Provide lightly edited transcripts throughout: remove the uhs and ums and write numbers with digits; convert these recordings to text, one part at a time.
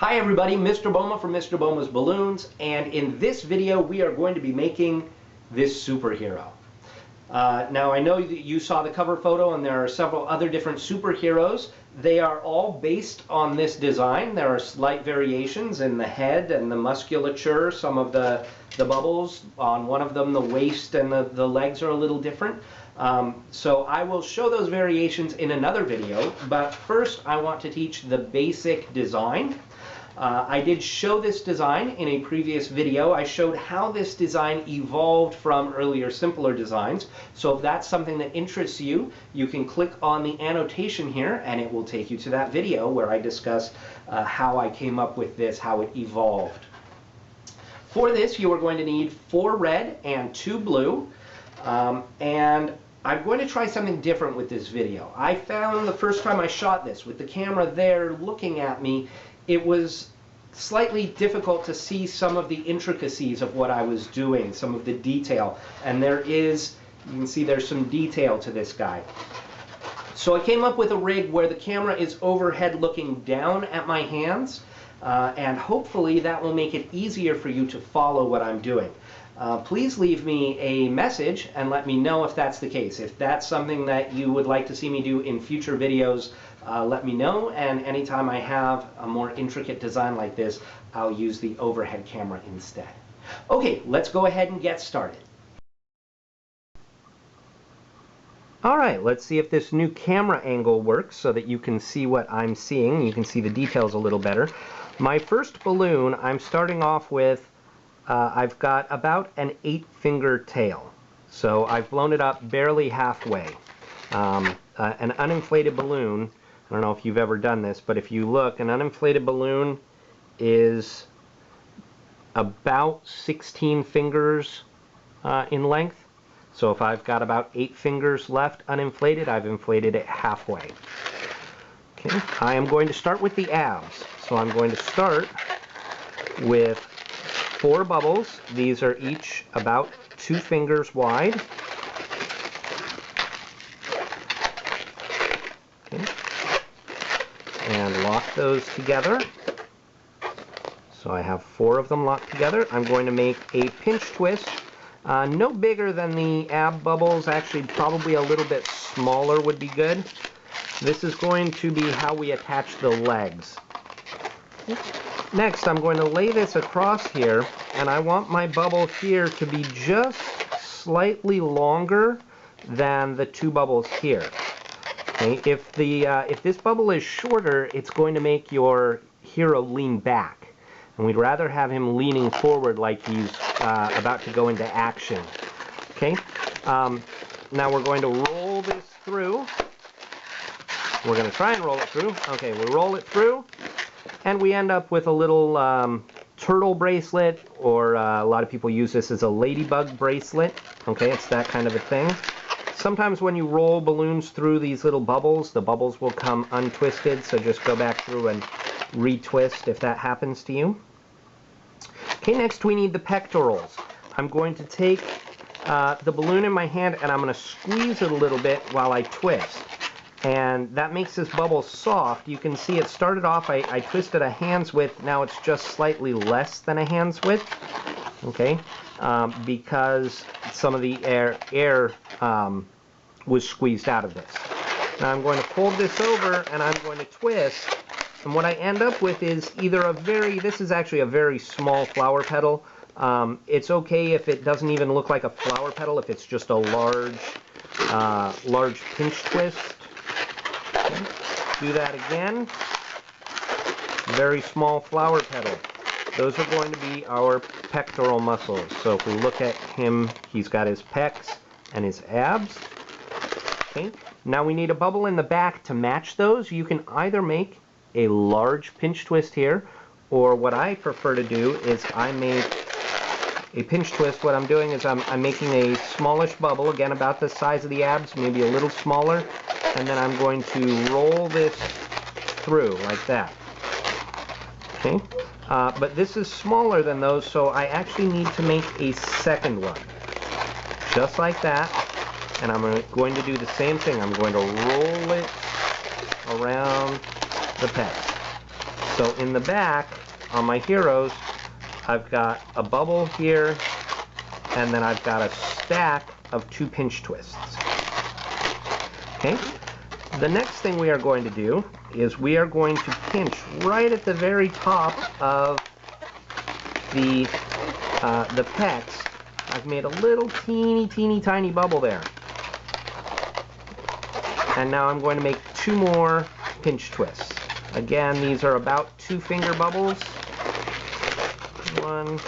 Hi everybody, Mr. Boma from Mr. Boma's Balloons, and in this video we are going to be making this superhero. Now I know that you saw the cover photo and there are several other different superheroes. They are all based on this design. There are slight variations in the head and the musculature, some of the bubbles. On one of them the waist and the legs are a little different. So I will show those variations in another video, but first I want to teach the basic design. I did show this design in a previous video. I showed how this design evolved from earlier simpler designs. So if that's something that interests you, you can click on the annotation here and it will take you to that video where I discuss how I came up with this, how it evolved. For this you are going to need 4 red and 2 blue. And I'm going to try something different with this video. I found the first time I shot this with the camera there looking at me, it was slightly difficult to see some of the intricacies of what I was doing, some of the detail. And you can see there's some detail to this guy. So I came up with a rig where the camera is overhead looking down at my hands, and hopefully that will make it easier for you to follow what I'm doing. Please leave me a message and let me know if that's the case. If that's something that you would like to see me do in future videos, let me know, and anytime I have a more intricate design like this, I'll use the overhead camera instead. Okay, let's go ahead and get started. Alright, let's see if this new camera angle works so that you can see what I'm seeing. You can see the details a little better. My first balloon, I'm starting off with I've got about an 8-finger tail. So I've blown it up barely halfway. An uninflated balloon, I don't know if you've ever done this, but if you look, an uninflated balloon is about 16 fingers in length. So if I've got about 8 fingers left uninflated, I've inflated it halfway. Okay, I am going to start with the abs. So I'm going to start with 4 bubbles. These are each about 2 fingers wide. Okay. And lock those together. So I have 4 of them locked together. I'm going to make a pinch twist. No bigger than the ab bubbles. Actually, probably a little bit smaller would be good. This is going to be how we attach the legs. Next, I'm going to lay this across here, and I want my bubble here to be just slightly longer than the 2 bubbles here. Okay? If this bubble is shorter, it's going to make your hero lean back, and we'd rather have him leaning forward like he's about to go into action. Okay? Now we're going to roll this through. We're going to try and roll it through. Okay, we'll roll it through. And we end up with a little turtle bracelet, or a lot of people use this as a ladybug bracelet. Okay, it's that kind of a thing. Sometimes when you roll balloons through these little bubbles, the bubbles will come untwisted, so just go back through and retwist if that happens to you. Okay, next we need the pectorals. I'm going to take the balloon in my hand and I'm going to squeeze it a little bit while I twist. And that makes this bubble soft. You can see it started off, I twisted a hand's width, now it's just slightly less than a hand's width, okay, because some of the air was squeezed out of this. Now I'm going to fold this over and I'm going to twist, and what I end up with is either this is actually a very small flower petal. It's okay if it doesn't even look like a flower petal, if it's just a large pinch twist. Do that again. Very small flower petal. Those are going to be our pectoral muscles. So if we look at him, he's got his pecs and his abs. Okay. Now we need a bubble in the back to match those. You can either make a large pinch twist here, or what I prefer to do is I make a pinch twist. What I'm doing is I'm making a smallish bubble, again about the size of the abs, maybe a little smaller, and then I'm going to roll this through like that. Okay, but this is smaller than those, so I actually need to make a second one, just like that. And I'm going to do the same thing. I'm going to roll it around the pec. So in the back, on my heroes, I've got a bubble here, and then I've got a stack of 2 pinch twists. Okay? The next thing we are going to do is we are going to pinch right at the very top of the pecs. I've made a little teeny tiny bubble there. And now I'm going to make 2 more pinch twists. Again, these are about 2 finger bubbles. 1,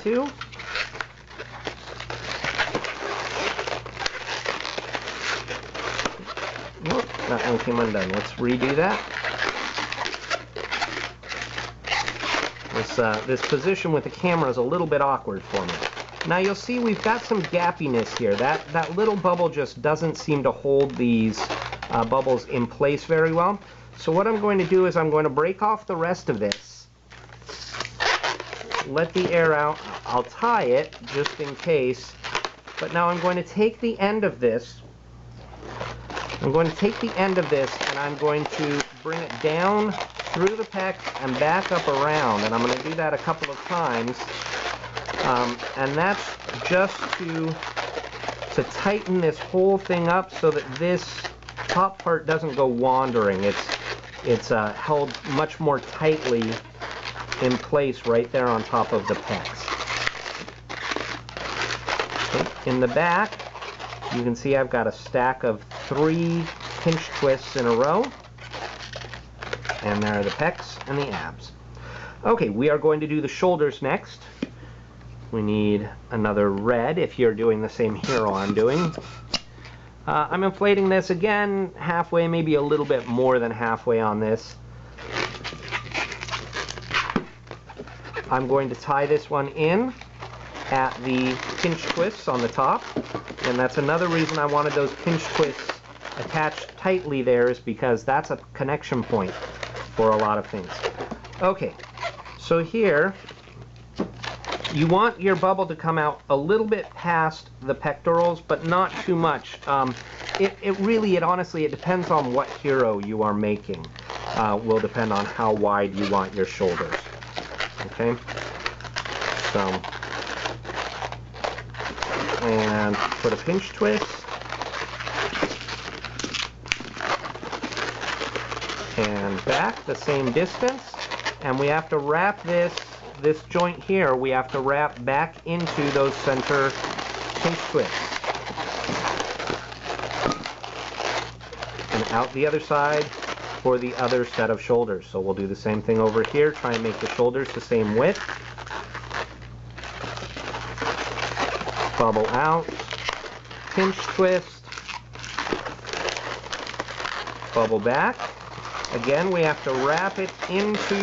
2. Nope, that one came undone. Let's redo that. This position with the camera is a little bit awkward for me. Now you'll see we've got some gappiness here. That little bubble just doesn't seem to hold these bubbles in place very well. So what I'm going to do is I'm going to break off the rest of this, let the air out. I'll tie it just in case, but now I'm going to take the end of this. I'm going to take the end of this and I'm going to bring it down through the pecs and back up around, and I'm going to do that a couple of times, and that's just to tighten this whole thing up so that this top part doesn't go wandering. It's held much more tightly in place right there on top of the pecs. Okay. In the back, you can see I've got a stack of 3 pinch twists in a row. And there are the pecs and the abs. Okay, we are going to do the shoulders next. We need another red if you're doing the same hero I'm doing. I'm inflating this again halfway, maybe a little bit more than halfway on this. I'm going to tie this one in at the pinch twists on the top, and that's another reason I wanted those pinch twists attached tightly there, is because that's a connection point for a lot of things. Okay, so here you want your bubble to come out a little bit past the pectorals, but not too much. It honestly depends on what hero you are making. Will depend on how wide you want your shoulders. Okay, so, and put a pinch twist. And back the same distance, and we have to wrap this joint here, we have to wrap back into those center pinch twists. And out the other side for the other set of shoulders. So we'll do the same thing over here, try and make the shoulders the same width. Bubble out, pinch twist, bubble back. Again, we have to wrap it into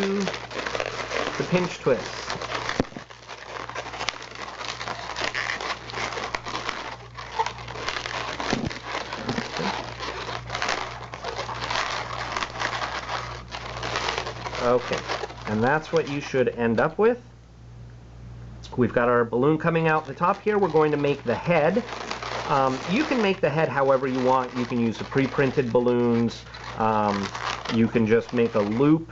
the pinch twist. Okay, and that's what you should end up with. We've got our balloon coming out the top here. We're going to make the head. You can make the head however you want. You can use the pre-printed balloons. You can just make a loop.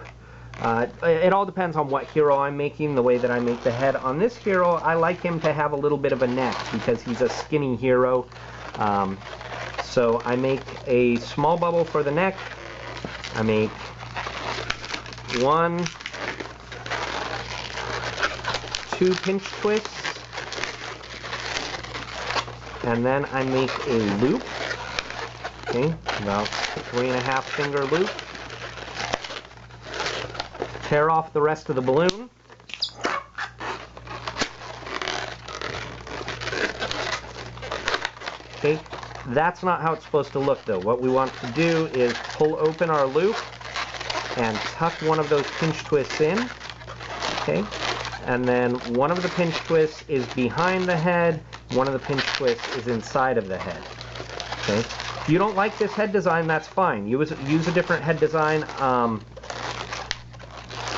It all depends on what hero I'm making, the way that I make the head. On this hero, I like him to have a little bit of a neck because he's a skinny hero. So I make a small bubble for the neck. I make 1, 2 pinch twists. And then I make a loop. Okay, about 3.5 finger loop. Tear off the rest of the balloon. Okay, that's not how it's supposed to look though. What we want to do is pull open our loop and tuck one of those pinch twists in. Okay, and then one of the pinch twists is behind the head, one of the pinch twists is inside of the head. Okay, if you don't like this head design, that's fine. Use a different head design.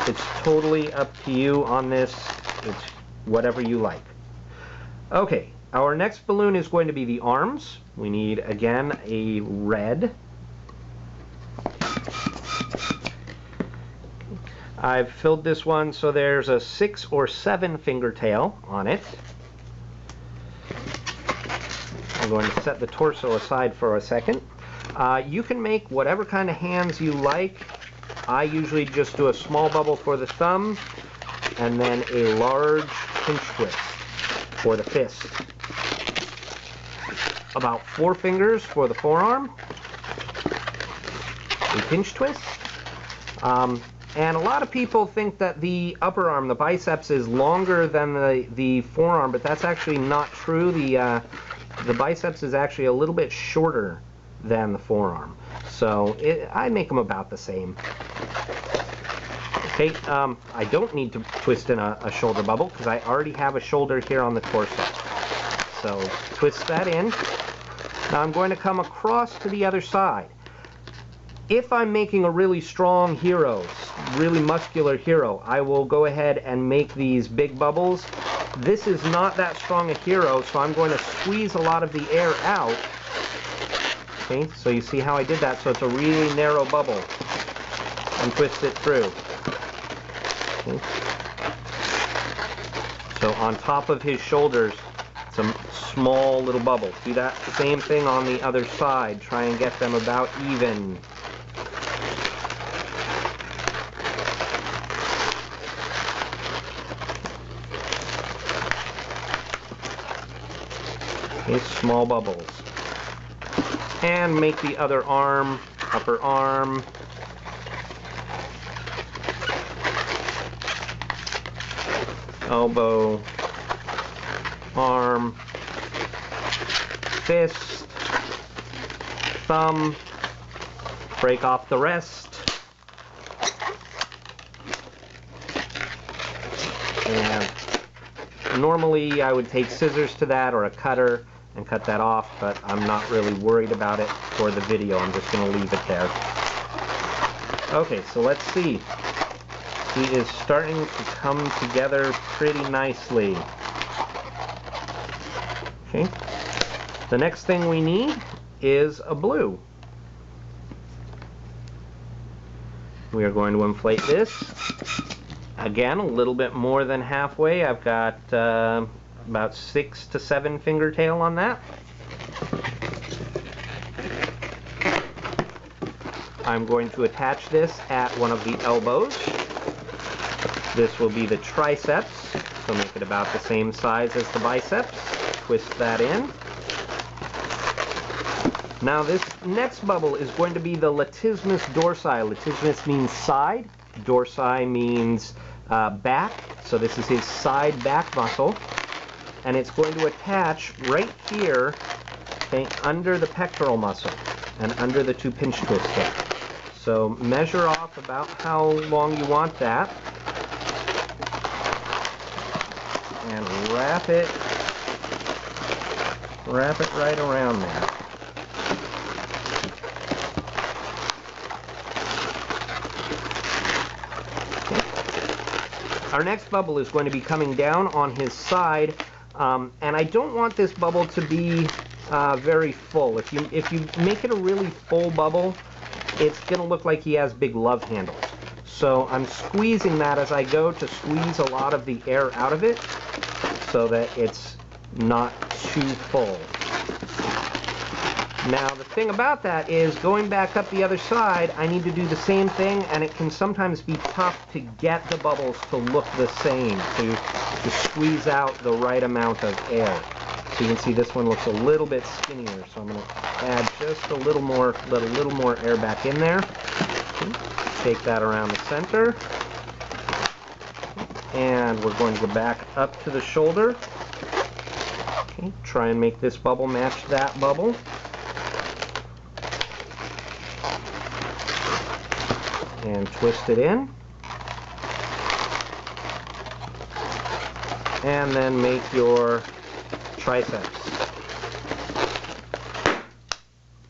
It's totally up to you on this. It's whatever you like. Okay, our next balloon is going to be the arms. We need, again, a red. I've filled this one so there's a 6 or 7 finger tail on it. I'm going to set the torso aside for a second. You can make whatever kind of hands you like. I usually just do a small bubble for the thumb and then a large pinch twist for the fist. About 4 fingers for the forearm. A pinch twist. And a lot of people think that the upper arm, the biceps, is longer than the forearm, but that's actually not true. The biceps is actually a little bit shorter than the forearm. So I make them about the same. Okay, I don't need to twist in a shoulder bubble because I already have a shoulder here on the torso. So twist that in. Now I'm going to come across to the other side. If I'm making a really strong hero, really muscular hero, I will go ahead and make these big bubbles. This is not that strong a hero, so I'm going to squeeze a lot of the air out. Okay, so you see how I did that? So it's a really narrow bubble. And twist it through. Okay. So on top of his shoulders, it's a small little bubble. Do that same thing on the other side. Try and get them about even. Okay, small bubbles. And make the other arm, upper arm. Elbow, arm, fist, thumb, break off the rest. And normally I would take scissors to that or a cutter and cut that off, but I'm not really worried about it for the video. I'm just going to leave it there. Okay, so let's see. He is starting to come together pretty nicely. Okay. The next thing we need is a blue. We are going to inflate this. Again, a little bit more than halfway. I've got about 6 to 7 finger tail on that. I'm going to attach this at one of the elbows. This will be the triceps, so make it about the same size as the biceps. Twist that in. Now this next bubble is going to be the Latissimus Dorsi. Latissimus means side, Dorsi means back, so this is his side back muscle. And it's going to attach right here, okay, under the pectoral muscle and under the 2 pinch twists there. So measure off about how long you want that. And wrap it right around there. Okay. Our next bubble is going to be coming down on his side. And I don't want this bubble to be very full. If you make it a really full bubble, it's going to look like he has big love handles. So I'm squeezing that as I go to squeeze a lot of the air out of it so that it's not too full. Now the thing about that is going back up the other side, I need to do the same thing, and it can sometimes be tough to get the bubbles to look the same, to squeeze out the right amount of air. So you can see this one looks a little bit skinnier, so I'm going to add just a little more, let a little more air back in there. Take that around the center. And we're going to go back up to the shoulder. Okay, try and make this bubble match that bubble. And twist it in. And then make your triceps.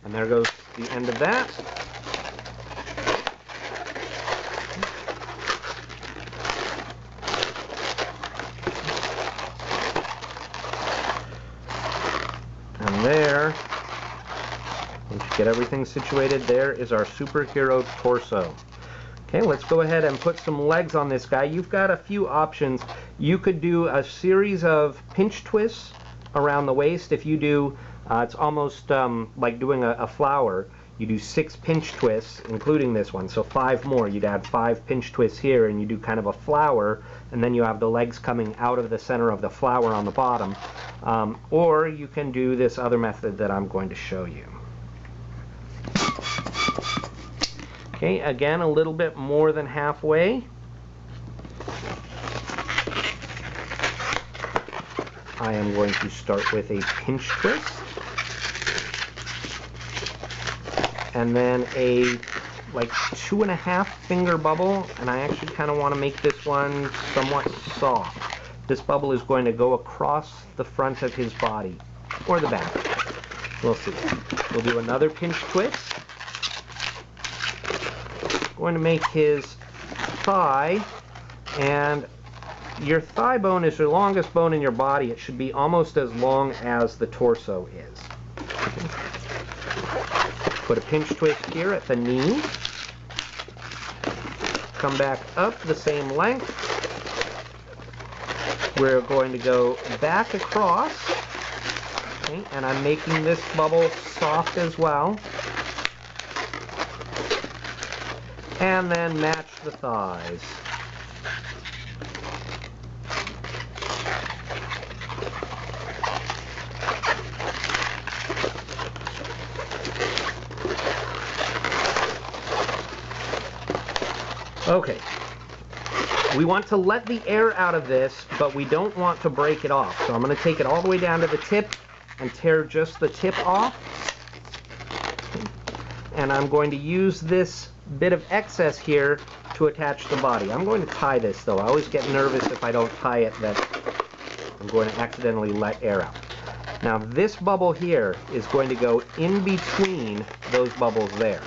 And there goes the end of that. And there, once you get everything situated, there is our superhero torso. Okay, let's go ahead and put some legs on this guy. You've got a few options. You could do a series of pinch twists around the waist. If you do, it's almost like doing a flower. You do 6 pinch twists, including this one, so 5 more. You'd add 5 pinch twists here, and you do kind of a flower, and then you have the legs coming out of the center of the flower on the bottom. Or you can do this other method that I'm going to show you. Okay, again, a little bit more than halfway. I am going to start with a pinch twist. And then a like 2.5 finger bubble, and I actually kind of want to make this one somewhat soft. This bubble is going to go across the front of his body, or the back. We'll see. We'll do another pinch twist. Going to make his thigh, and your thigh bone is your longest bone in your body. It should be almost as long as the torso is. Okay. Put a pinch twist here at the knee. Come back up the same length. We're going to go back across. Okay, and I'm making this bubble soft as well. And then match the thighs. Okay, we want to let the air out of this, but we don't want to break it off. So I'm going to take it all the way down to the tip and tear just the tip off. And I'm going to use this bit of excess here to attach the body. I'm going to tie this though. I always get nervous if I don't tie it that I'm going to accidentally let air out. Now this bubble here is going to go in between those bubbles there.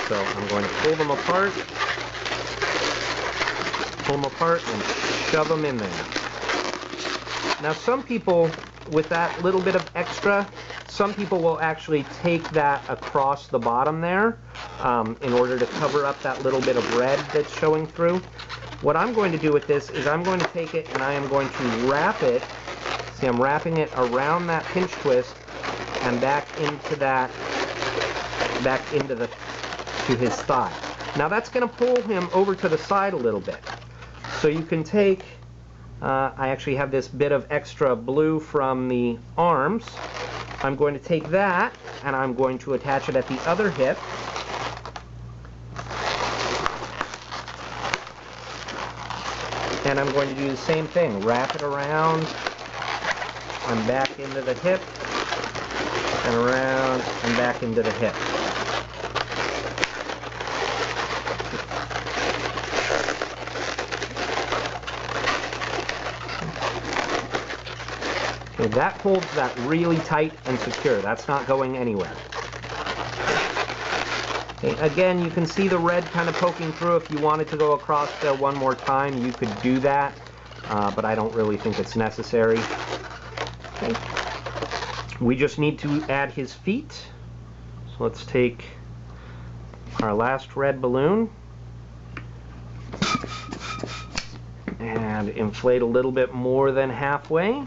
So I'm going to pull them apart and shove them in there. Now some people, with that little bit of extra, some people will actually take that across the bottom there in order to cover up that little bit of red that's showing through. What I'm going to do with this is I'm going to take it and I am going to wrap it. See, I'm wrapping it around that pinch twist and back into to his thigh. Now that's going to pull him over to the side a little bit. So you can take, I actually have this bit of extra blue from the arms. I'm going to take that and I'm going to attach it at the other hip. And I'm going to do the same thing. Wrap it around and back into the hip and around and back into the hip. Okay, that holds that really tight and secure. That's not going anywhere. Okay, again, you can see the red kind of poking through. If you wanted to go across there one more time, you could do that, but I don't really think it's necessary. Okay. We just need to add his feet. So let's take our last red balloon and inflate a little bit more than halfway.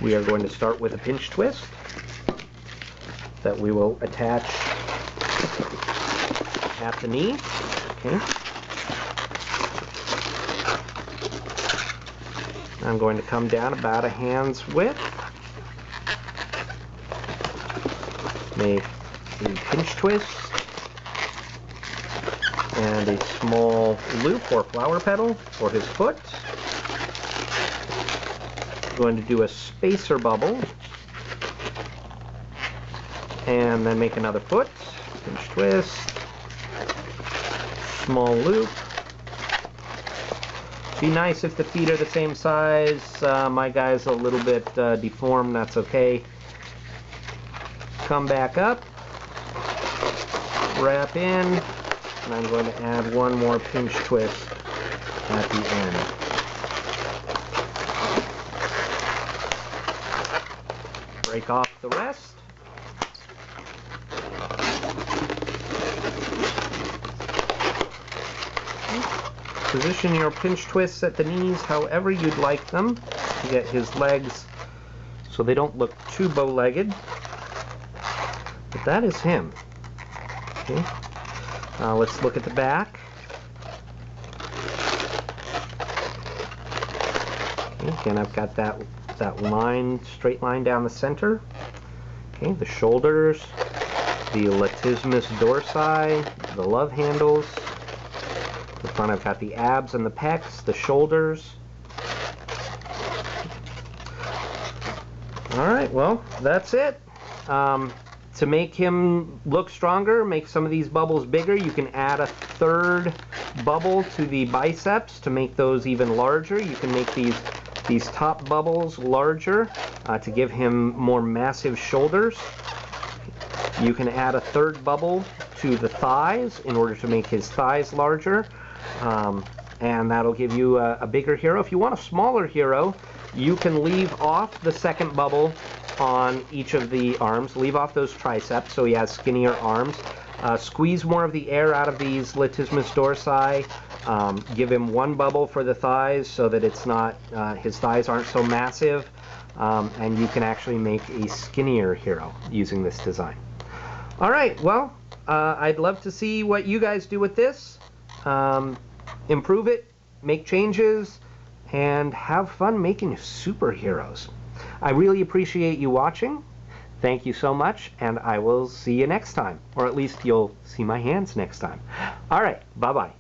We are going to start with a pinch twist that we will attach at the knee. Okay. I'm going to come down about a hand's width, make a pinch twist and a small loop or flower petal for his foot. Going to do a spacer bubble and then make another foot, pinch twist, small loop. Be nice if the feet are the same size. My guy's a little bit deformed, that's okay. Come back up, wrap in, and I'm going to add one more pinch twist at the end. Break off the rest. position your pinch twists at the knees however you'd like them to get his legs so they don't look too bow-legged. But that is him. Okay. Let's look at the back. Okay, again, I've got that line, straight line down the center. Okay, the shoulders, the Latissimus Dorsi, the love handles. The front, I've got the abs and the pecs, the shoulders. Alright, well, that's it. To make him look stronger, make some of these bubbles bigger, you can add a third bubble to the biceps to make those even larger. You can make these top bubbles larger to give him more massive shoulders. You can add a third bubble to the thighs in order to make his thighs larger, and that'll give you a bigger hero. If you want a smaller hero, you can leave off the second bubble on each of the arms. Leave off those triceps so he has skinnier arms. Squeeze more of the air out of these Latissimus Dorsi. Give him one bubble for the thighs so that it's not, his thighs aren't so massive, and you can actually make a skinnier hero using this design. Alright, well, I'd love to see what you guys do with this. Improve it, make changes, and have fun making superheroes. I really appreciate you watching. Thank you so much, and I will see you next time. Or at least you'll see my hands next time. Alright, bye-bye.